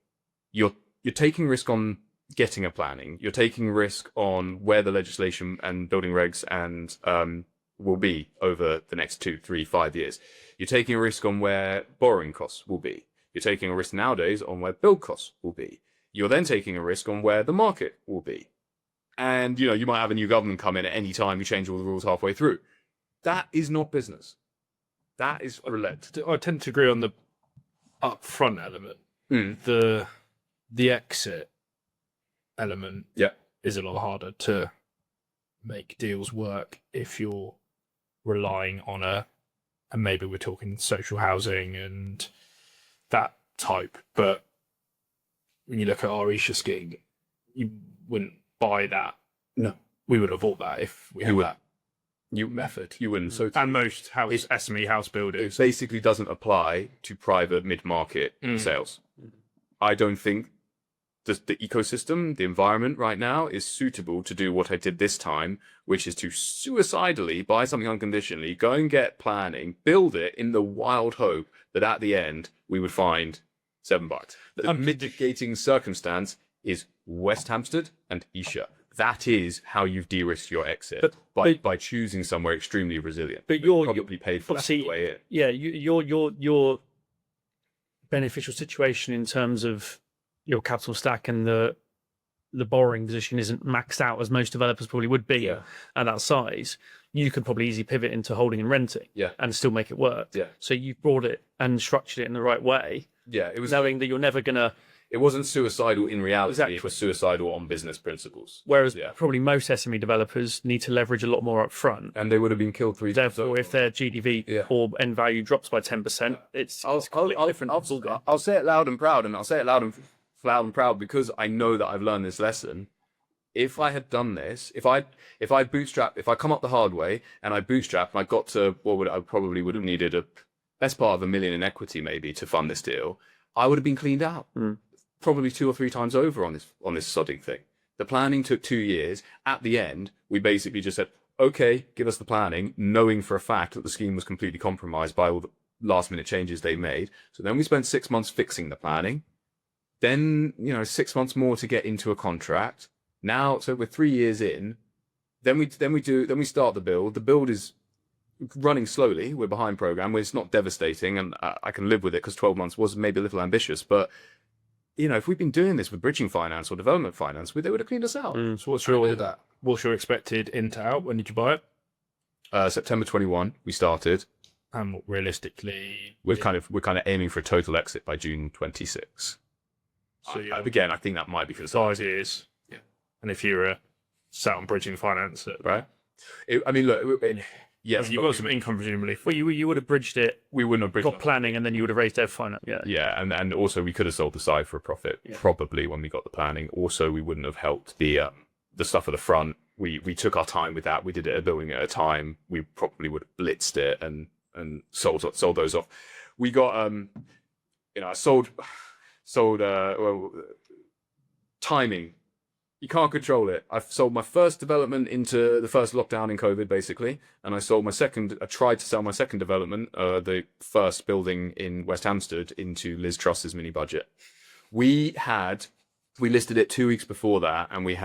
You're taking risk on getting a planning. You're taking risk on where the legislation and building regs and will be over the next 2, 3, 5 years. You're taking a risk on where borrowing costs will be. You're taking a risk nowadays on where build costs will be. You're then taking a risk on where the market will be. And, you might have a new government come in at any time, you change all the rules halfway through. That is not business. That is roulette. I tend to agree on the upfront element. The exit element is a lot harder to make deals work if you're relying on and maybe we're talking social housing and that type. But when you look at our Isha scheme, you wouldn't buy that. No. We would have bought that if we had that. You wouldn't. So and most SME house builders. It basically doesn't apply to private mid-market sales. I don't think the ecosystem, the environment right now is suitable to do what I did this time, which is to suicidally buy something unconditionally, go and get planning, build it in the wild hope that at the end we would find $7. The mitigating circumstance is West Hampstead and Isha. That is how you've de-risked your exit, by choosing somewhere extremely resilient. But you're probably paid for that way in. Yeah, your beneficial situation in terms of your capital stack and the borrowing position isn't maxed out as most developers probably would be at that size. You could probably easily pivot into holding and renting and still make it work. Yeah. So you brought it and structured it in the right way. Yeah, it was knowing that you're never gonna. It wasn't suicidal in reality. Exactly. It was suicidal on business principles. Whereas probably most SME developers need to leverage a lot more up front. And they would have been killed 3 times. Therefore, if their GDV or end value drops by 10%, it's different. I'll say it loud and proud, and I'll say it loud and proud because I know that I've learned this lesson. if I had done this, if I come up the hard way and I bootstrap and I got to I probably would have needed a best part of $1 million in equity maybe to fund this deal, I would have been cleaned out probably 2 or 3 times over on this sodding thing. The planning took 2 years. At the end, we basically just said, okay, give us the planning, knowing for a fact that the scheme was completely compromised by all the last minute changes they made. So then we spent 6 months fixing the planning. Then, 6 months more to get into a contract. Now, so we're 3 years in. Then we start the build. The build is running slowly. We're behind program. It's not devastating, and I can live with it because 12 months was maybe a little ambitious. But if we'd been doing this with bridging finance or development finance, they would have cleaned us out. So what's your expected in to out? When did you buy it? September 21. We started. And realistically, we're kind of aiming for a total exit by June 26. So again, I think that might be for the 5 years. Yeah. And if you're sat on bridging finance, right? Yes, you got some income presumably. Well, you would have bridged it. We wouldn't have bridged got planning, and then you would have raised their finance. Yeah. Yeah, and also we could have sold the side for a profit probably when we got the planning. Also, we wouldn't have helped the stuff at the front. We took our time with that. We did it a building at a time. We probably would have blitzed it and sold those off. We got I sold timing. You can't control it. I've sold my first development into the first lockdown in COVID, basically, and I tried to sell my second development, the first building in West Hampstead, into Liz Truss's mini budget. We listed it 2 weeks before that, and we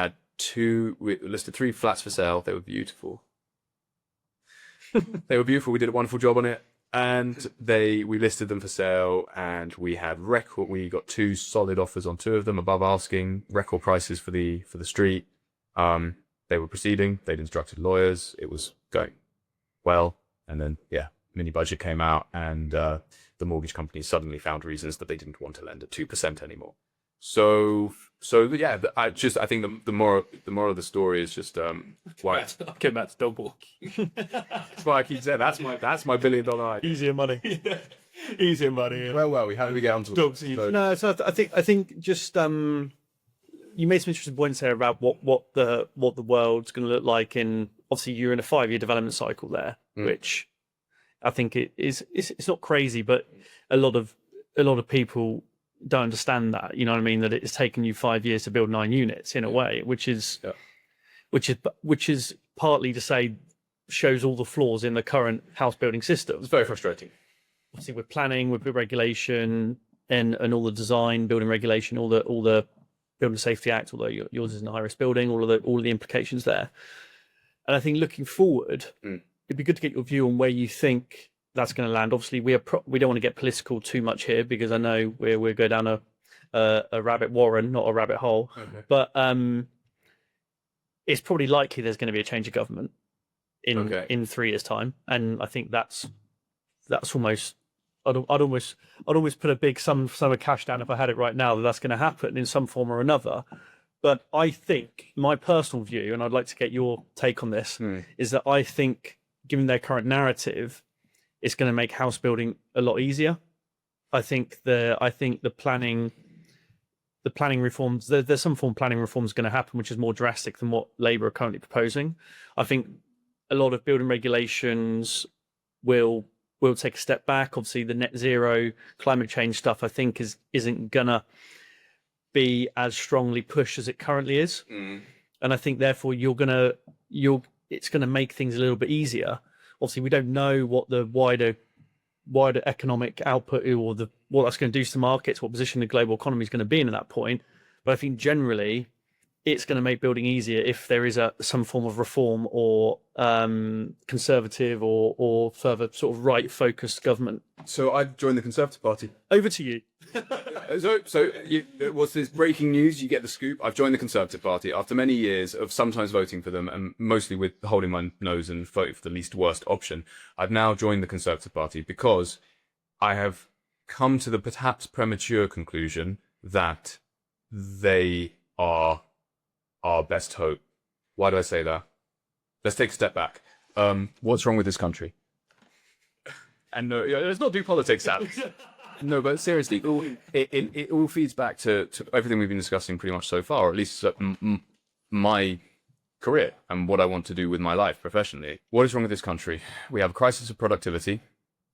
listed 3 flats for sale. They were beautiful. We did a wonderful job on it. And we listed them for sale, and we got 2 solid offers on 2 of them above asking, record prices for the street. They were proceeding. They'd instructed lawyers. It was going well. And then, mini budget came out, and the mortgage company suddenly found reasons that they didn't want to lend at 2% anymore. So I think the moral of the story is just why get back to dog walk. That's why I keep saying that's my $1 billion idea. Easier money. Easier money. Well, how do we get onto dogs? No, so I think just you made some interesting points there about what the world's going to look like in. Obviously, you're in a 5-year development cycle there, which I think it's not crazy, but a lot of people don't understand that, you know what I mean, that it's taken you 5 years to build 9 units in a way, which is partly to say shows all the flaws in the current house building system. It's very frustrating. Obviously, with planning, with regulation, and all the design, building regulation, all the Building Safety Act, although yours is in a high risk building, all of the implications there. And I think looking forward, it'd be good to get your view on where you think that's going to land. Obviously, we don't want to get political too much here, because I know we'll go down a rabbit warren, not a rabbit hole. Okay. But it's probably likely there's going to be a change of government in 3 years' time, and I think that's almost. I'd almost put a big sum of cash down if I had it right now that's going to happen in some form or another. But I think my personal view, and I'd like to get your take on this, is that I think, given their current narrative, it's going to make house building a lot easier. I think the planning reforms, there's some form of planning reforms going to happen, which is more drastic than what Labour are currently proposing. I think a lot of building regulations will take a step back. Obviously, the net zero climate change stuff, I think, isn't gonna be as strongly pushed as it currently is, and I think therefore it's gonna make things a little bit easier. Obviously, we don't know what the wider economic output or what that's going to do to the markets, what position the global economy is going to be in at that point. But I think generally, it's going to make building easier if there is some form of reform or conservative or further sort of right-focused government. So I've joined the Conservative Party. Over to you. What's this breaking news? You get the scoop. I've joined the Conservative Party after many years of sometimes voting for them and mostly with holding my nose and voting for the least worst option. I've now joined the Conservative Party because I have come to the perhaps premature conclusion that they are our best hope. Why do I say that? Let's take a step back. What's wrong with this country? And no, let's not do politics, Alex. No, but seriously, it all feeds back to everything we've been discussing pretty much so far, or at least my career and what I want to do with my life professionally. What is wrong with this country? We have a crisis of productivity.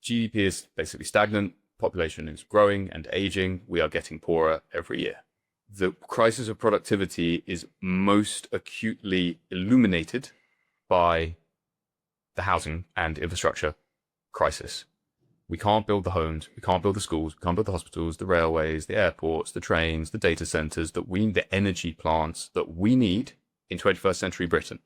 GDP is basically stagnant. Population is growing and aging. We are getting poorer every year. The crisis of productivity is most acutely illuminated by the housing and infrastructure crisis. We can't build the homes, we can't build the schools, we can't build the hospitals, the railways, the airports, the trains, the data centers the energy plants that we need in 21st century Britain.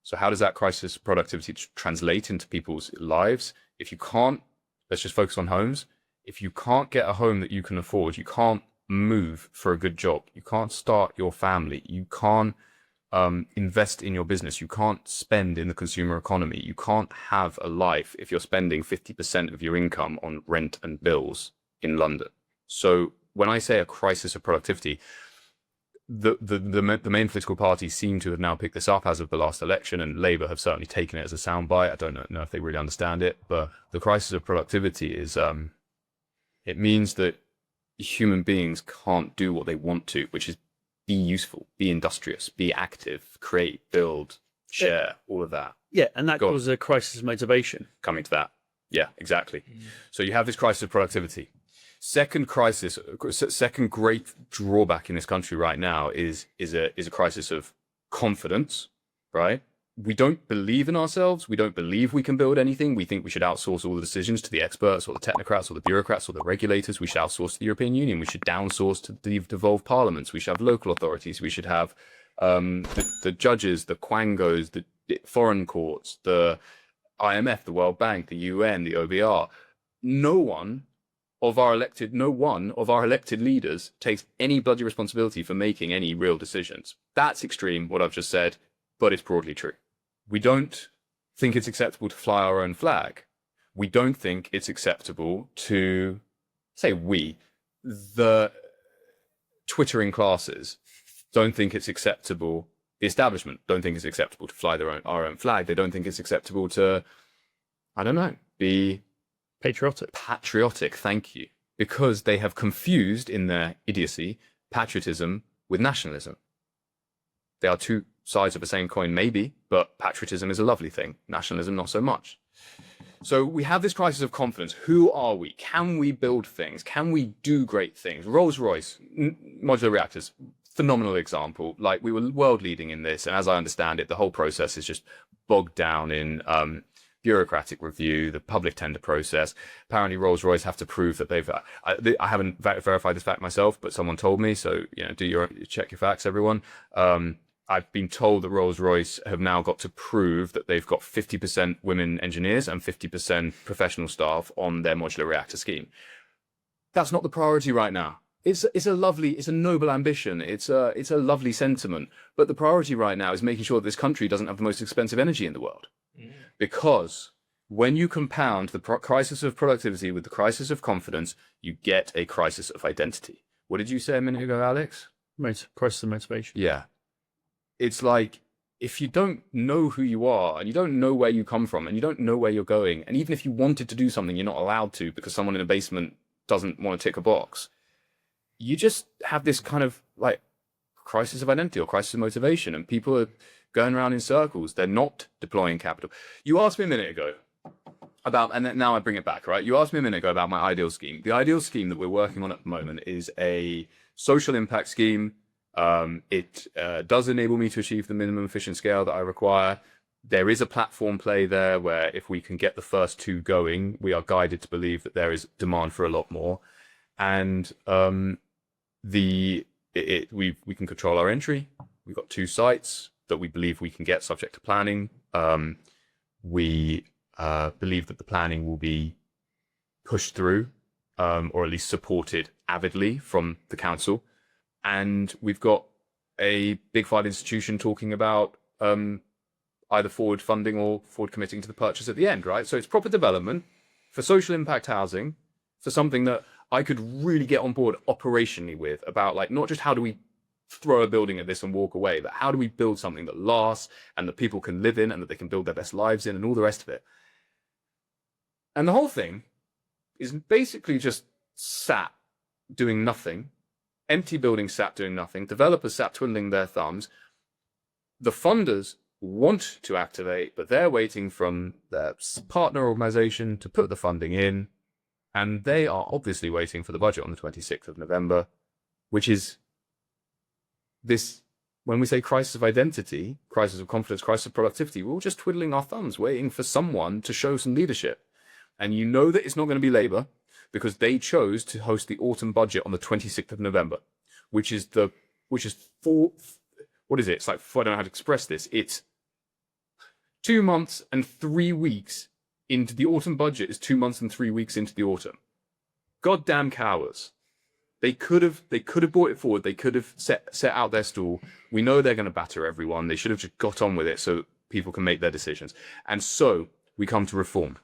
So how does that crisis of productivity translate into people's lives? If you can't, let's just focus on homes. If you can't get a home that you can afford, you can't move for a good job, you can't start your family, you can't invest in your business, you can't spend in the consumer economy, you can't have a life if you're spending 50% of your income on rent and bills in London. So when I say a crisis of productivity, the main political parties seem to have now picked this up as of the last election, and Labour have certainly taken it as a soundbite. I don't know if they really understand it, but the crisis of productivity is it means that human beings can't do what they want to, which is be useful, be industrious, be active, create, build, share, all of that. Yeah, and that causes a crisis of motivation. Coming to that. Yeah, exactly. So you have this crisis of productivity. Second great drawback in this country right now is a crisis of confidence, right? We don't believe in ourselves. We don't believe we can build anything. We think we should outsource all the decisions to the experts or the technocrats or the bureaucrats or the regulators. We should outsource to the European Union. We should downsource to the devolved parliaments. We should have local authorities. We should have the judges, the quangos, the foreign courts, the IMF, the World Bank, the UN, the OBR. No one of our elected leaders takes any bloody responsibility for making any real decisions. That's extreme, what I've just said, but it's broadly true. We don't think it's acceptable to fly our own flag. We don't think it's acceptable to, the Twittering classes don't think it's acceptable, the establishment don't think it's acceptable to fly our own flag. They don't think it's acceptable to, be patriotic, thank you. Because they have confused, in their idiocy, patriotism with nationalism. They are two sides of the same coin, maybe, but patriotism is a lovely thing. Nationalism, not so much. So we have this crisis of confidence. Who are we? Can we build things? Can we do great things? Rolls-Royce, modular reactors, phenomenal example. Like, we were world leading in this. And as I understand it, the whole process is just bogged down in bureaucratic review, the public tender process. Apparently Rolls-Royce have to prove that they've, I haven't verified this fact myself, but someone told me. So, check your facts, everyone. I've been told that Rolls-Royce have now got to prove that they've got 50% women engineers and 50% professional staff on their modular reactor scheme. That's not the priority right now. It's a noble ambition. It's a lovely sentiment. But the priority right now is making sure that this country doesn't have the most expensive energy in the world. Because when you compound the crisis of productivity with the crisis of confidence, you get a crisis of identity. What did you say a minute ago, Alex? Crisis of motivation. Yeah. It's like, if you don't know who you are, and you don't know where you come from, and you don't know where you're going, and even if you wanted to do something, you're not allowed to because someone in a basement doesn't want to tick a box, you just have this kind of like crisis of identity or crisis of motivation, and people are going around in circles. They're not deploying capital. You asked me a minute ago about, and now I bring it back, right? You asked me a minute ago about my ideal scheme. The ideal scheme that we're working on at the moment is a social impact scheme. It does enable me to achieve the minimum efficient scale that I require. There is a platform play there where if we can get the first two going, we are guided to believe that there is demand for a lot more. And we can control our entry. We've got 2 sites that we believe we can get subject to planning. We believe that the planning will be pushed through, or at least supported avidly from the council. And we've got a big 5 institution talking about either forward funding or forward committing to the purchase at the end, right? So it's proper development for social impact housing, for something that I could really get on board operationally with, about like, not just how do we throw a building at this and walk away, but how do we build something that lasts and that people can live in and that they can build their best lives in and all the rest of it. And the whole thing is basically just sat doing nothing, empty buildings sat doing nothing, developers sat twiddling their thumbs, the funders want to activate, but they're waiting from their partner organization to put the funding in. And they are obviously waiting for the budget on the 26th of November, which is this, when we say crisis of identity, crisis of confidence, crisis of productivity, we're all just twiddling our thumbs, waiting for someone to show some leadership. And you know that it's not going to be Labour, because they chose to host the autumn budget on the 26th of November, which is what is it? It's like, I don't know how to express this. It's 2 months and 3 weeks into the autumn budget is 2 months and 3 weeks into the autumn. Goddamn cowards. They could have brought it forward. They could have set out their stall. We know they're going to batter everyone. They should have just got on with it so people can make their decisions. And so we come to reform.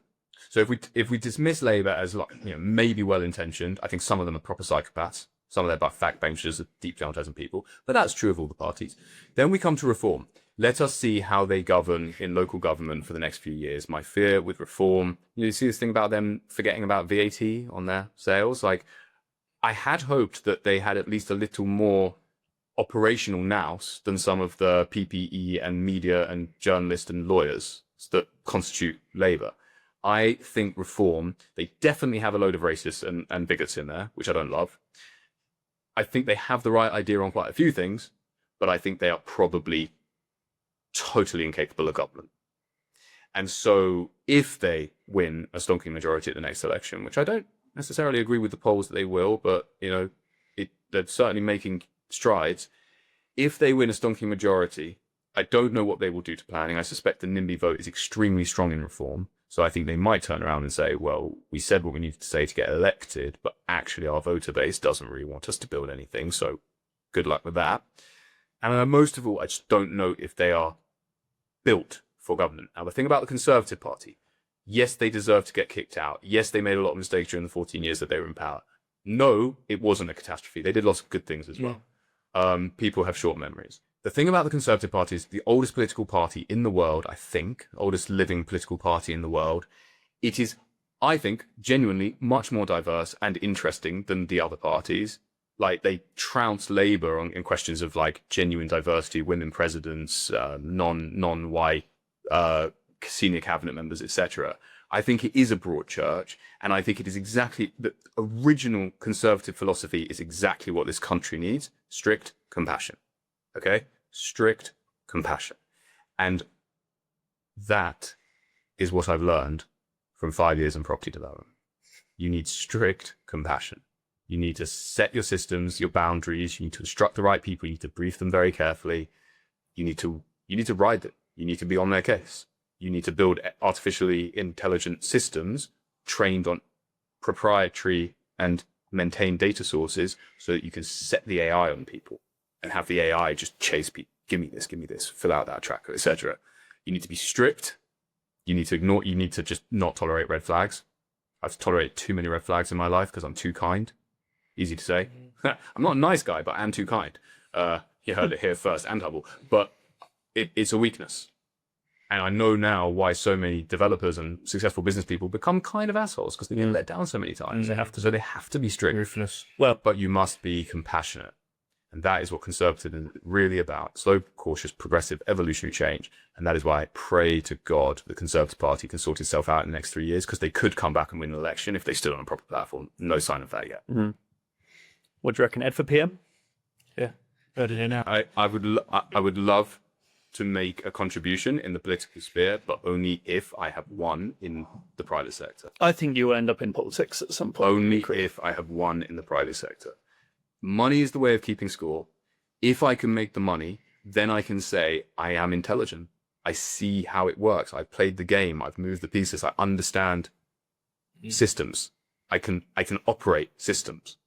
So if we dismiss Labour as, like, you know, maybe well-intentioned, I think some of them are proper psychopaths. Some of their backbenchers are deeply unpleasant people, but that's true of all the parties. Then we come to reform. Let us see how they govern in local government for the next few years. My fear with reform, you see this thing about them forgetting about VAT on their sales. Like, I had hoped that they had at least a little more operational nous than some of the PPE and media and journalists and lawyers that constitute Labour. I think reform, they definitely have a load of racists and bigots in there, which I don't love. I think they have the right idea on quite a few things, but I think they are probably totally incapable of government. And so if they win a stonking majority at the next election, which I don't necessarily agree with the polls that they will, but, you know, they're certainly making strides. If they win a stonking majority, I don't know what they will do to planning. I suspect the NIMBY vote is extremely strong in reform. So I think they might turn around and say, well, we said what we needed to say to get elected, but actually our voter base doesn't really want us to build anything. So good luck with that. And most of all, I just don't know if they are built for government. Now, the thing about the Conservative Party, yes, they deserve to get kicked out. Yes, they made a lot of mistakes during the 14 years that they were in power. No, it wasn't a catastrophe. They did lots of good things as well. People have short memories. The thing about the Conservative Party is the oldest political party in the world, I think, oldest living political party in the world. It is, I think, genuinely much more diverse and interesting than the other parties. Like, they trounce Labour in questions of, like, genuine diversity, women presidents, non-white senior cabinet members, etc. I think it is a broad church, and I think it is exactly the original Conservative philosophy is exactly what this country needs: strict compassion. Okay? Strict compassion. And that is what I've learned from 5 years in property development. You need strict compassion. You need to set your systems, your boundaries. You need to instruct the right people. You need to brief them very carefully. You need to ride them. You need to be on their case. You need to build artificially intelligent systems trained on proprietary and maintained data sources so that you can set the AI on people and have the AI just chase people. Give me this, fill out that tracker, etc. You need to be strict. You need to ignore, you need to just not tolerate red flags. I've tolerated too many red flags in my life because I'm too kind. Easy to say. I'm not a nice guy, but I'm too kind. You heard it here first and Hubble. But it's a weakness. And I know now why so many developers and successful business people become kind of assholes, because they've been let down so many times. They have to be strict. Ruthless. Well, but you must be compassionate. And that is what conservatism is really about. Slow, cautious, progressive, evolutionary change. And that is why I pray to God the Conservative Party can sort itself out in the next 3 years, because they could come back and win an election if they stood on a proper platform. No sign of that yet. Mm-hmm. What do you reckon, Ed, for PM? Yeah, heard it here now. I would love to make a contribution in the political sphere, but only if I have won in the private sector. I think you will end up in politics at some point. Only if I have won in the private sector. Money is the way of keeping score. If I can make the money, then I can say I am intelligent. I see how it works. I've played the game. I've moved the pieces. I understand systems. I can operate systems.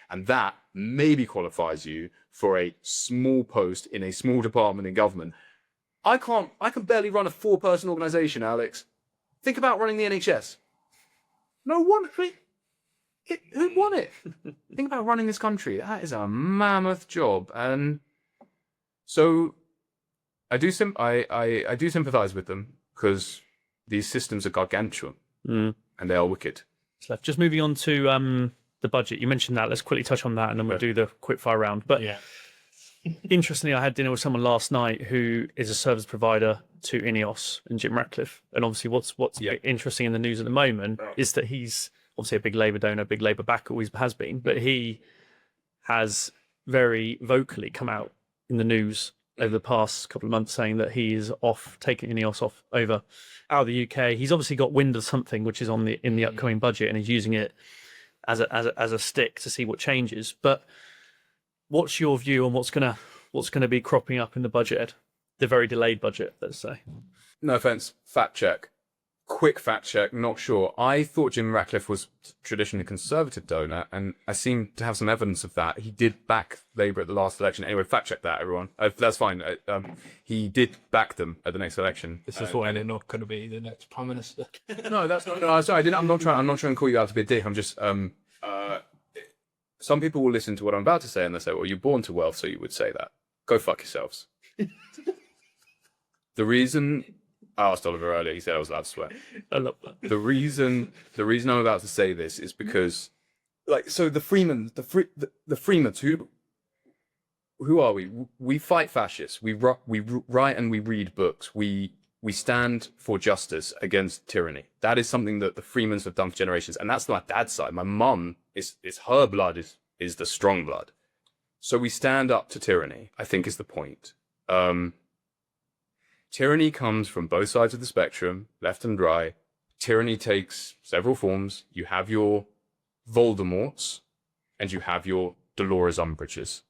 And that maybe qualifies you for a small post in a small department in government. I can barely run a 4-person organization, Alex. Think about running the NHS. No one, who'd want it? Think about running this country. That is a mammoth job. And so I do sympathize with them, because these systems are gargantuan and they are wicked. Just moving on to the budget. You mentioned that. Let's quickly touch on that, and then we'll do the quick fire round. But interestingly, I had dinner with someone last night who is a service provider to Ineos and Jim Ratcliffe. And obviously what's interesting in the news at the moment is that he's obviously a big Labour donor, a big Labour backer, always has been, but he has very vocally come out in the news over the past couple of months saying that he is taking Ineos out of the UK. He's obviously got wind of something which is in the upcoming budget, and he's using it as a stick to see what changes. But what's your view on what's gonna be cropping up in the budget, the very delayed budget, let's say? No offense, fact check. Quick fact check, not sure. I thought Jim Ratcliffe was traditionally a Conservative donor, and I seem to have some evidence of that. He did back Labour at the last election. Anyway, fact check that, everyone. That's fine. He did back them at the next election. This is why they're not going to be the next Prime Minister. No, that's not. No, sorry, I'm not trying to call you out to be a dick. I'm just. Some people will listen to what I'm about to say and they say, "Well, you're born to wealth, so you would say that." Go fuck yourselves. The reason I asked Oliver earlier, he said I was allowed to swear. I love that. The reason I'm about to say this is because, so the Freemans, the Freemans, who are we? We fight fascists. We write and we read books. We stand for justice against tyranny. That is something that the Freemans have done for generations, and that's my dad's side. My mum is her blood is the strong blood. So we stand up to tyranny, I think is the point. Tyranny comes from both sides of the spectrum, left and right. Tyranny takes several forms. You have your Voldemorts, and you have your Dolores Umbridges.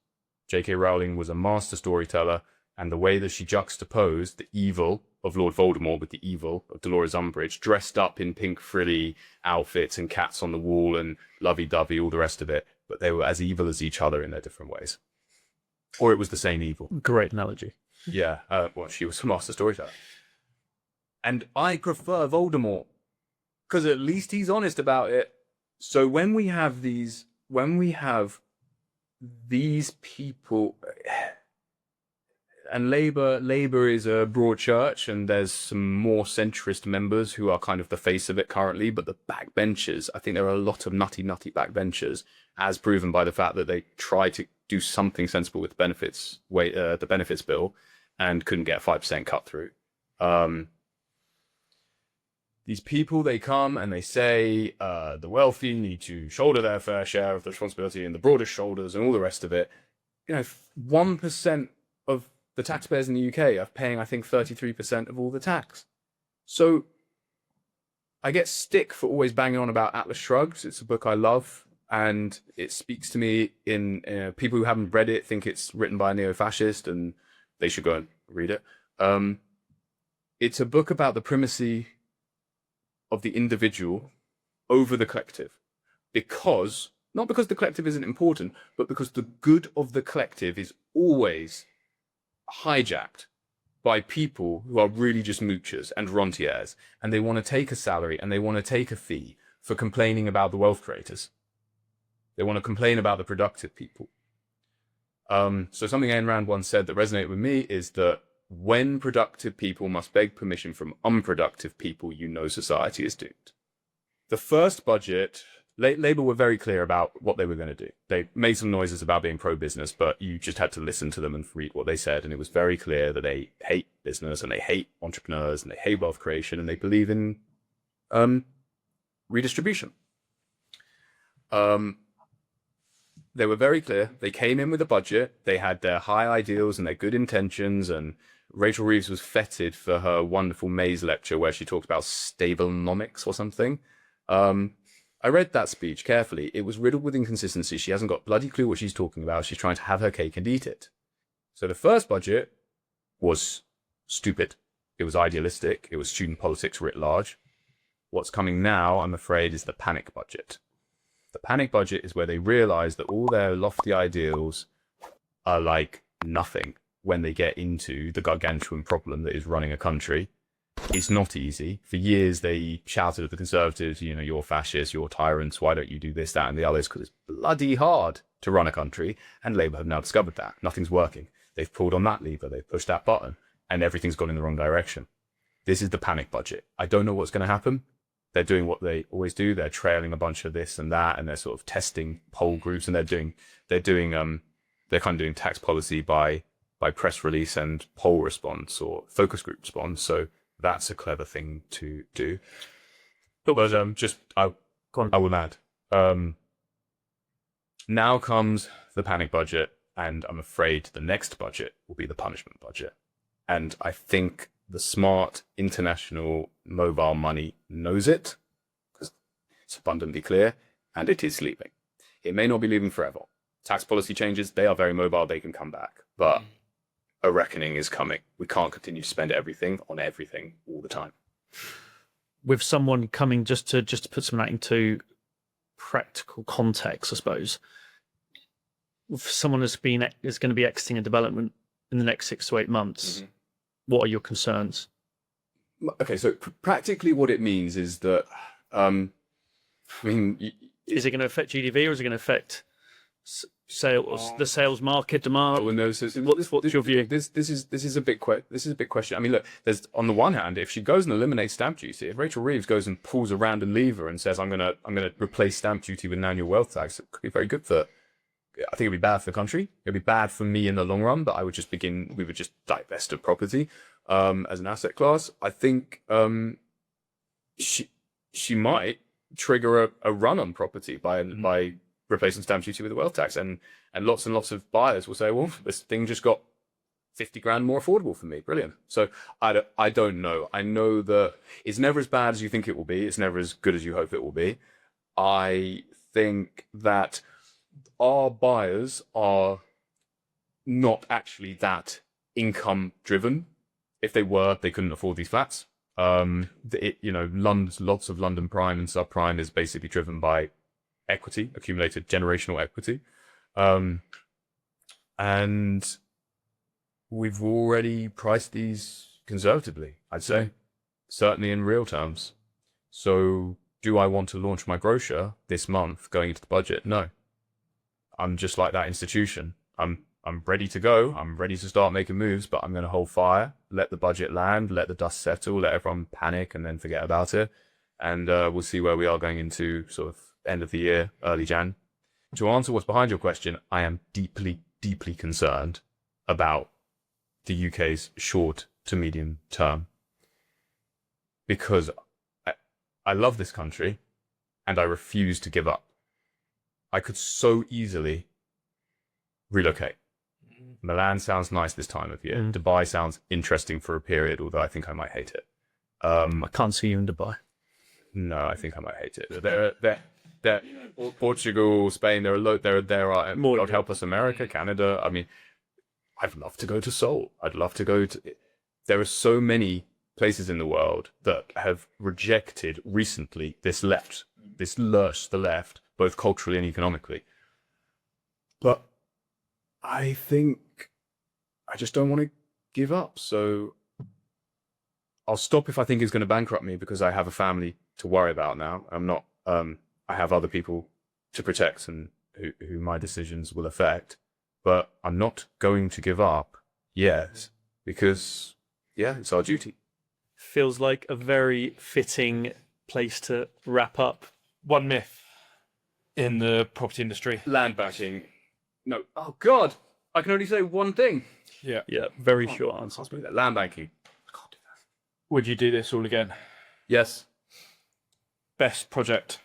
J.K. Rowling was a master storyteller, and the way that she juxtaposed the evil of Lord Voldemort with the evil of Dolores Umbridge, dressed up in pink frilly outfits and cats on the wall and lovey-dovey, all the rest of it, but they were as evil as each other in their different ways. Or it was the same evil. Great analogy. Yeah, well, she was a master storyteller. And I prefer Voldemort, because at least he's honest about it. So when we have these people, and Labour is a broad church, and there's some more centrist members who are kind of the face of it currently, but the backbenchers, I think there are a lot of nutty backbenchers, as proven by the fact that they try to do something sensible with the benefits bill, and couldn't get a 5% cut through. These people, they come and they say the wealthy need to shoulder their fair share of the responsibility and the broadest shoulders and all the rest of it. 1% of the taxpayers in the UK are paying, I think, 33% of all the tax. So I get stick for always banging on about Atlas Shrugged. It's a book I love, and it speaks to me in people who haven't read it think it's written by a neo-fascist, and they should go and read it. It's a book about the primacy of the individual over the collective. Not because the collective isn't important, but because the good of the collective is always hijacked by people who are really just moochers and rentiers, and they want to take a salary and they want to take a fee for complaining about the wealth creators. They want to complain about the productive people. So something Ayn Rand once said that resonated with me is that when productive people must beg permission from unproductive people, society is doomed. The first budget, Labour were very clear about what they were going to do. They made some noises about being pro-business, but you just had to listen to them and read what they said, and it was very clear that they hate business, and they hate entrepreneurs, and they hate wealth creation, and they believe in redistribution. They were very clear. They came in with a budget. They had their high ideals and their good intentions, and Rachel Reeves was feted for her wonderful Maze lecture where she talked about stablenomics or something. I read that speech carefully. It was riddled with inconsistency. She hasn't got bloody clue what she's talking about. She's trying to have her cake and eat it. So the first budget was stupid. It was idealistic. It was student politics writ large. What's coming now, I'm afraid, is the panic budget. The panic budget is where they realize that all their lofty ideals are like nothing when they get into the gargantuan problem that is running a country. It's not easy. For years, they shouted at the Conservatives, you're fascists, you're tyrants, why don't you do this, that, and the others? Because it's bloody hard to run a country, and Labour have now discovered that. Nothing's working. They've pulled on that lever, they've pushed that button, and everything's gone in the wrong direction. This is the panic budget. I don't know what's going to happen. They're doing what they always do. They're trailing a bunch of this and that, and they're sort of testing poll groups, and they're doing they're kind of doing tax policy by press release and poll response or focus group response. So that's a clever thing to do. But I will add. Now comes the panic budget, and I'm afraid the next budget will be the punishment budget. And I think the smart international mobile money knows it, because it's abundantly clear, and it is sleeping. It may not be leaving forever. Tax policy changes, they are very mobile, they can come back. But a reckoning is coming. We can't continue to spend everything on everything all the time. With someone coming, just to put some of that into practical context, I suppose, with someone is going to be exiting a development in the next 6 to 8 months, what are your concerns? Okay, so practically what it means is that, is it going to affect GDV, or is it going to affect sales, the sales market demand? Well, no, what's your view? This is a big question. I mean, look, there's, on the one hand, if she goes and eliminates stamp duty, if Rachel Reeves goes and pulls a random lever and says, I'm gonna replace stamp duty with an annual wealth tax, it could be very good for. I think it'd be bad for the country. It'd be bad for me in the long run, but we would just divest of property as an asset class. I think she might trigger a run on property by replacing stamp duty with a wealth tax, and lots of buyers will say, well, this thing just got 50 grand more affordable for me. Brilliant. So I don't know. I know that it's never as bad as you think it will be. It's never as good as you hope it will be. I think that our buyers are not actually that income driven. If they were, they couldn't afford these flats. Lots of London prime and subprime is basically driven by equity, accumulated generational equity. And we've already priced these conservatively, I'd say, certainly in real terms. So do I want to launch my brochure this month going into the budget? No. I'm just like that institution. I'm ready to go. I'm ready to start making moves, but I'm going to hold fire, let the budget land, let the dust settle, let everyone panic and then forget about it. And we'll see where we are going into sort of end of the year, early Jan. To answer what's behind your question, I am deeply, deeply concerned about the UK's short to medium term, because I love this country and I refuse to give up. I could so easily relocate. Milan sounds nice this time of year. Dubai sounds interesting for a period, although I think I might hate it. I can't see you in Dubai. No, I think I might hate it. There, Portugal, Spain. There are more. God help us, America, Canada. I mean, I'd love to go to Seoul. I'd love to go to. There are so many places in the world that have rejected recently this lurch to the left, both culturally and economically. But I think I just don't want to give up. So I'll stop if I think it's going to bankrupt me, because I have a family to worry about now. I'm not. I have other people to protect and who my decisions will affect. But I'm not going to give up yet, because it's our duty. Feels like a very fitting place to wrap up. One myth in the property industry. Land backing. No. Oh, God. I can only say one thing. Yeah. Yeah, very short answer. Land banking. I can't do that. Would you do this all again? Yes. Best project?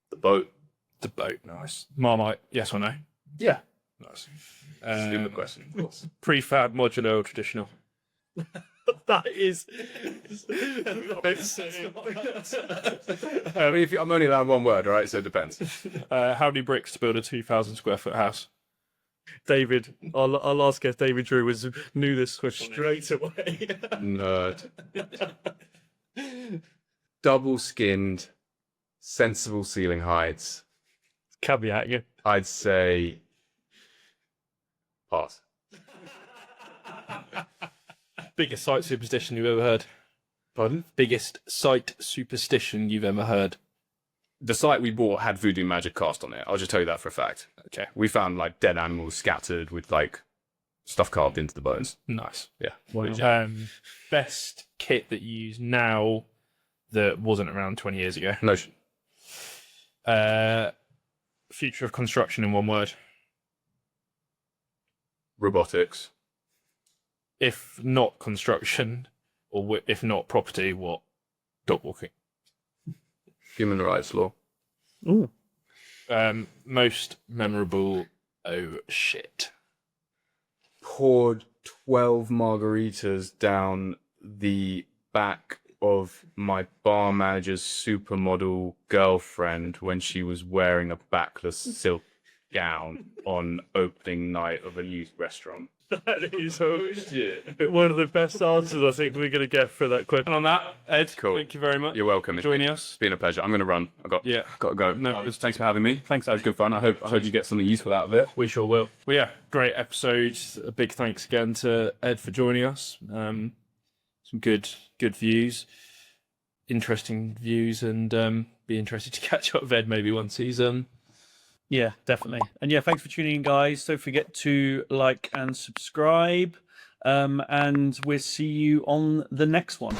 The boat. The boat, nice. Marmite, yes or no? Yeah. Nice. Stupid question, of course. Prefab, modular, or traditional? That is. I'm only allowed one word, right? So it depends. How many bricks to build a 2,000 square foot house? David, our last guest, David Drew, knew this straight away. Nerd. Double-skinned, sensible ceiling heights. Caveat, yeah. I'd say pass. Biggest site superstition you've ever heard? Pardon? Biggest site superstition you've ever heard? The site we bought had voodoo magic cast on it. I'll just tell you that for a fact. Okay. We found like dead animals scattered with like stuff carved into the bones. Nice. Yeah. Wow. Best kit that you use now that wasn't around 20 years ago? Notion. Future of construction in one word? robotics. If not construction, or if not property, what? Dog walking. Human rights law. Ooh. Most memorable. Oh shit! Poured 12 margaritas down the back of my bar manager's supermodel girlfriend when she was wearing a backless silk gown on opening night of a new restaurant. That is one of the best answers I think we're going to get for that question. And on that, Ed, Cool. thank you very much. You're welcome. for joining us. It's been a pleasure. I'm going to run. Got to go. No. Thanks for having me. Thanks. That was good fun. I hope you get something useful out of it. We sure will. Well, yeah, great episode. A big thanks again to Ed for joining us. Some good views, interesting views, and be interested to catch up with Ed maybe once he's Yeah, definitely. And yeah, thanks for tuning in, guys. Don't forget to like and subscribe. And we'll see you on the next one.